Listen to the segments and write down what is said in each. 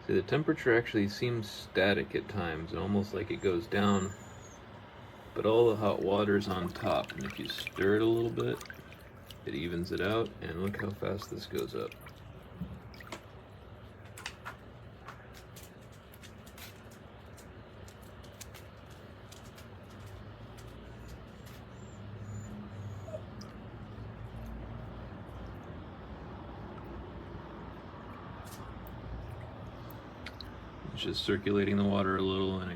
See, the temperature actually seems static at times, and almost like it goes down, but all the hot water's on top, and if you stir it a little bit, it evens it out, and look how fast this goes up. It's just circulating the water a little, and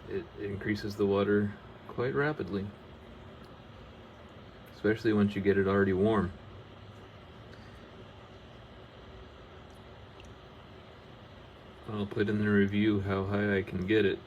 it increases the water quite rapidly, especially once you get it already warm. I'll put in the review how high I can get it.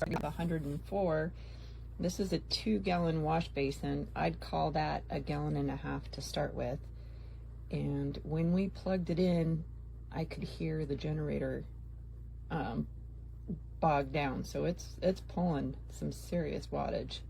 The 104. This is a 2-gallon wash basin. I'd call that a 1.5 gallons to start with. And when we plugged it in, I could hear the generator bog down. So it's pulling some serious wattage.